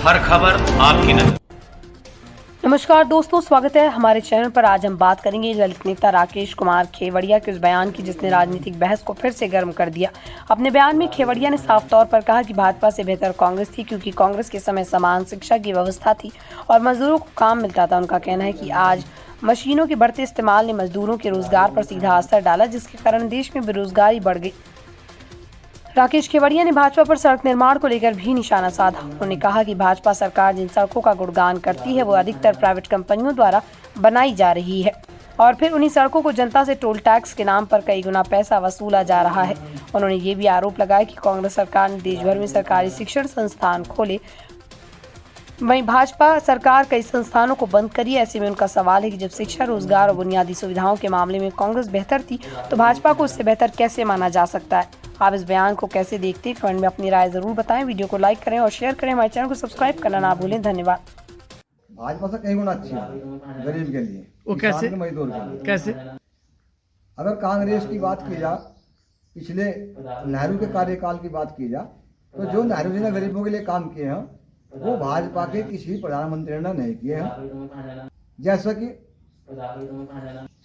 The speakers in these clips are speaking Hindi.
हर खबर आपकी नजर। नमस्कार दोस्तों, स्वागत है हमारे चैनल पर। आज हम बात करेंगे दलित नेता राकेश कुमार खेवड़िया के उस बयान की जिसने राजनीतिक बहस को फिर से गर्म कर दिया। अपने बयान में खेवड़िया ने साफ तौर पर कहा कि भाजपा से बेहतर कांग्रेस थी, क्योंकि कांग्रेस के समय समान शिक्षा की व्यवस्था थी और मजदूरों को काम मिलता था। उनका कहना है कि आज मशीनों के बढ़ते इस्तेमाल ने मजदूरों के रोजगार पर सीधा असर डाला, जिसके कारण देश में बेरोजगारी बढ़ गई। राकेश खेवड़िया ने भाजपा पर सड़क निर्माण को लेकर भी निशाना साधा। उन्होंने कहा कि भाजपा सरकार जिन सड़कों का गुणगान करती है वो अधिकतर प्राइवेट कंपनियों द्वारा बनाई जा रही है और फिर उन्हीं सड़कों को जनता से टोल टैक्स के नाम पर कई गुना पैसा वसूला जा रहा है। उन्होंने ये भी आरोप लगाया कि कांग्रेस सरकार ने देश भर में सरकारी शिक्षण संस्थान खोले, वहीं भाजपा सरकार कई संस्थानों को बंद करी। ऐसे में उनका सवाल है कि जब शिक्षा, रोजगार और बुनियादी सुविधाओं के मामले में कांग्रेस बेहतर थी तो भाजपा को उससे बेहतर कैसे माना जा सकता है। आप इस बयान को कैसे देखते हैं, कमेंट में अपनी राय जरूर बताएं। वीडियो को लाइक करें और शेयर करें। हमारे चैनल को सब्सक्राइब करना ना भूलें। धन्यवाद। भाजपा से कई गुना अच्छी है गरीब के लिए, वो कैसे? के मजदूर के लिए। कैसे? अगर कांग्रेस की बात की जा, पिछले नेहरू के कार्यकाल की बात की जा, तो जो नेहरू जी ने गरीबों के लिए काम किए हैं वो भाजपा के किसी प्रधानमंत्री ने नहीं किए हैं। जैसे कि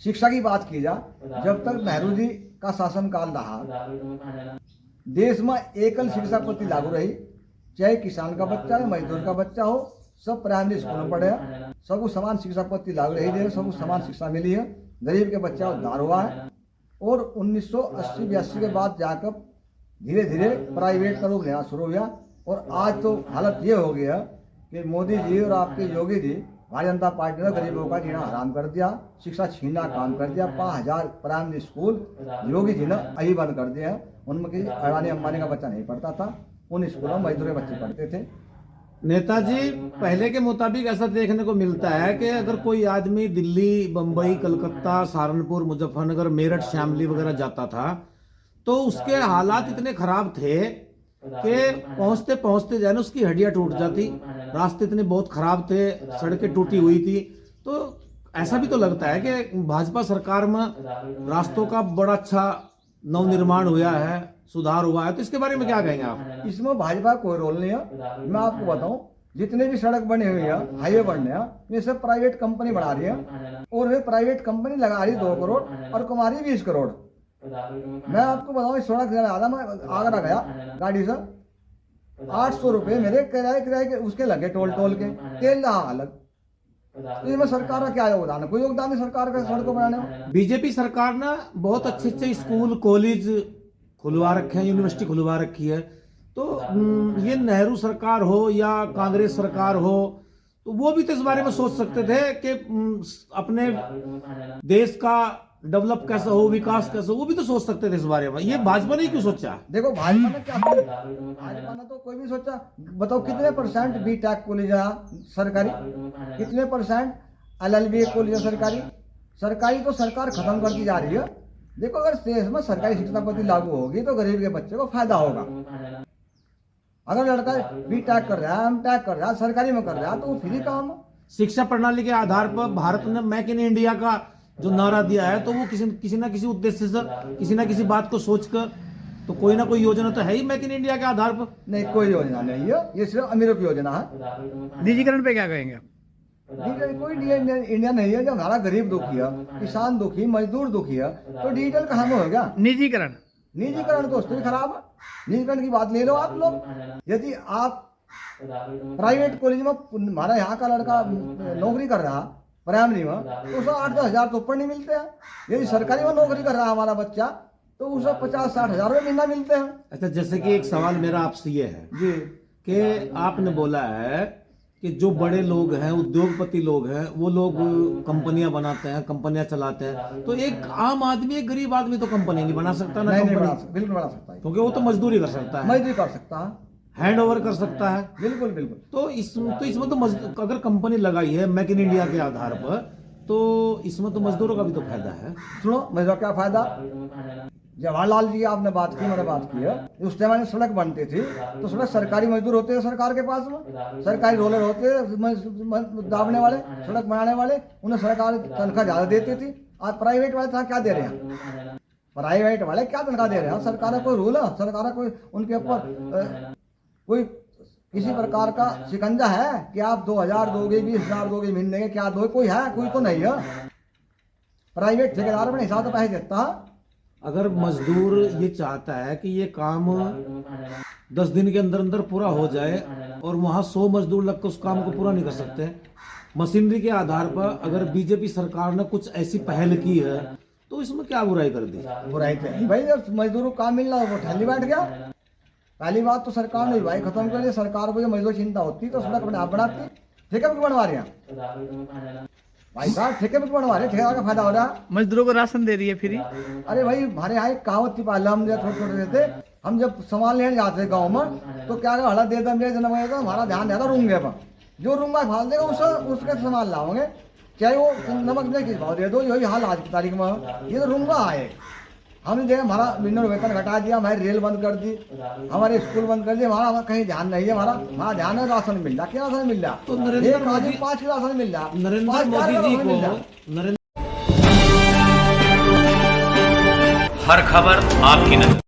शिक्षा की बात की जा, जब तक नेहरू जी का शासनकाल रहा देश में एकल शिक्षा पद्धति लागू रही। चाहे किसान का बच्चा है, मजदूर का बच्चा हो, सब प्राइमरी स्कूल में पढ़े हैं, सबको समान शिक्षा पद्धति लागू रही, सबको समान शिक्षा मिली है। गरीब के बच्चा उद्धार हुआ है और 1980-82 के बाद जाकर धीरे धीरे प्राइवेट का रूप लेना शुरू हुआ और आज तो हालत ये हो गया कि मोदी जी और आपके योगी जी भारतीय जनता पार्टी ने गरीबों का जीना हराम कर दिया, शिक्षा छीनना काम कर दिया। 5000 प्राइमरी स्कूल योगी जी ने अभी बंद कर दिया है। उनमें किसी अडानी अंबानी का बच्चा नहीं पढ़ता था, उन स्कूलों में मजदूर के बच्चे पढ़ते थे। नेताजी, पहले के मुताबिक ऐसा देखने को मिलता है कि अगर कोई आदमी दिल्ली, बम्बई, कलकत्ता, सहारनपुर, मुजफ्फरनगर, मेरठ, शामली वगैरह जाता था तो उसके हालात इतने खराब थे कि पहुंचते पहुंचते जो है ना उसकी हड्डियां टूट जाती। रास्ते इतने बहुत खराब थे, सड़कें टूटी हुई थी। तो ऐसा भी तो लगता है कि भाजपा सरकार में रास्तों का बड़ा अच्छा नवनिर्माण हुआ है, सुधार हुआ है। तो इसके बारे में क्या कहेंगे आप? इसमें भाजपा का कोई रोल नहीं है। मैं आपको बताऊं, जितने भी सड़क बनी हुई है, हाईवे बनने हैं, ये सब प्राइवेट कंपनी बना रही है और वे प्राइवेट कंपनी लगा रही 2 करोड़ और कमा रही 20 करोड़। मैं आपको बताऊं, इस सड़क आधा मैं आगरा गया गाड़ी से, 800 रुपए मेरे किराए के उसके लगे, टोल के तेल रहा अलग। तो इसमें सरकार का क्या योगदान है? कोई योगदान नहीं सरकार का सड़कों बनाने में। बीजेपी सरकार ने बहुत अच्छे अच्छे स्कूल, कॉलेज खुलवा रखे हैं, यूनिवर्सिटी खुलवा रखी है। तो ये नेहरू सरकार हो या कांग्रेस सरकार हो तो वो भी तो इस बारे में सोच सकते थे कि अपने देश का डेवलप कैसा हो, विकास कैसा हो, वो भी तो सोच सकते थे इस बारे में। ये भाजपा ने क्यों सोचा? देखो भाजपा ने क्या सोचा, भाजपा ने तो कोई भी सोचा। बताओ कितने % बी टेक कॉलेज सरकारी, कितने % LLB कॉलेज सरकारी। सरकारी तो सरकार खत्म करती जा रही है। देखो, अगर देश में सरकारी शिक्षा पद्धति लागू होगी तो गरीब के बच्चे को फायदा होगा। अगर लड़का बी टेक कर रहा है, M.Tech कर रहा है, सरकारी में कर रहा है तो वो फ्री काम है। शिक्षा प्रणाली के आधार पर भारत ने मेक इन इंडिया का जो नारा दिया है तो वो किसी ना किसी उद्देश्य से, किसी ना किसी बात को सोचकर तो कोई ना कोई योजना तो है ही मेक इन इंडिया के आधार पर। नहीं, कोई योजना नहीं है, ये सिर्फ अमीरों की योजना है। निजीकरण पे क्या कहेंगे आप? कोई डिजिटल इंडिया नहीं है। जब हमारा गरीब दुखी है, किसान दुखी, मजदूर दुखी है तो डिजिटल कहाँ में हो गया? निजीकरण तो उससे भी खराब है। निजीकरण की बात ले लो आप लोग। यदि आप प्राइवेट कॉलेज में, हमारा यहाँ का लड़का नौकरी कर रहा प्राइमरी में तो उसे 8-10 हजार तो ऊपर नहीं मिलते हैं। यदि सरकारी में नौकरी कर रहा हमारा बच्चा तो उसे 50-60 हजार रुपये महीना मिलते हैं। अच्छा, जैसे कि एक सवाल मेरा आपसे ये है जी कि आपने बोला है कि जो बड़े लोग हैं, उद्योगपति लोग हैं, वो लोग कंपनियां बनाते हैं, कंपनियां चलाते हैं। तो एक आम आदमी, एक गरीब आदमी तो कंपनी नहीं बना सकता ना? नहीं बना सकता, बिल्कुल बना सकता है, क्योंकि वो तो मजदूरी कर सकता है, मजदूरी कर सकता है, हैंड ओवर कर सकता है। बिल्कुल बिल्कुल। तो इसमें तो अगर कंपनी लगाई है मेक इन इंडिया के आधार पर तो इसमें तो मजदूरों का भी तो फायदा है। सुनो, मजदूर क्या फायदा? जवाहरलाल जी आपने बात की, मैंने बात की है, उस टाइम में सड़क बनती थी तो सड़क सरकारी मजदूर होते हैं सरकार के पास में, सरकारी रोलर होते हैं दाबने वाले, सड़क बनाने वाले, उन्हें सरकार तनख्वाह ज्यादा देती थी। आज प्राइवेट वाले तनख्वाह क्या दे रहे हैं? प्राइवेट वाले क्या तनख्वाह दे रहे हैं? सरकार का कोई रूल है? सरकार कोई उनके ऊपर कोई किसी प्रकार का शिकंजा है कि आप 2000 दोगे, 20,000 दोगे महीने के, क्या दोगे? कोई है? कोई तो नहीं है। प्राइवेट ठेकेदार अपने हिसाब से पैसे देता है। अगर मजदूर ये चाहता है कि ये काम 10 दिन के अंदर अंदर पूरा हो जाए और वहां 100 मजदूर लगकर उस काम को पूरा नहीं कर सकते, मशीनरी के आधार पर अगर बीजेपी सरकार ने कुछ ऐसी पहल की है तो इसमें क्या बुराई कर दी? बुराई तो है भाई, जब मजदूरों को काम मिल रहा वो ठहली बैठ गया। पहली बात तो सरकार ने भाई खत्म कर दिया। सरकार को जो मजदूर चिंता होती तो सड़क अपने आप बनाती। ठेके पे बनवा रहे हैं भाई साहब, ठेके पे बनवा रहे हैं, ठेकेदार का फायदा हो रहा है। मजदूरों को राशन दे रही है फ्री। अरे भाई हमारे यहाँ एक कहावत थी, पहले हम जब छोटे छोटे थे, हम जब सामान लेने जाते थे गाँव में तो क्या हड़ा दे दे हमारा ध्यान रहता रूंगे पर, जो रूंगा फाल देगा उसके सामान लाओगे, चाहे वो नमक में किस भाव दे दो। यही हाल आज की तारीख में ये तो रूंगा आए। हमने देखा हमारा मिनर वेतन घटा दिया, हमारी रेल बंद कर दी, हमारे स्कूल बंद कर दिए, हमारा कहीं ध्यान नहीं है। हमारा ध्यान है राशन मिल रहा। क्या राशन मिल रहा? तो नरेंद्र एक आदमी 5 किलो राशन मिल रहा। नरेंद्र मोदी जी को नरेंद्र हर खबर आपकी नजर।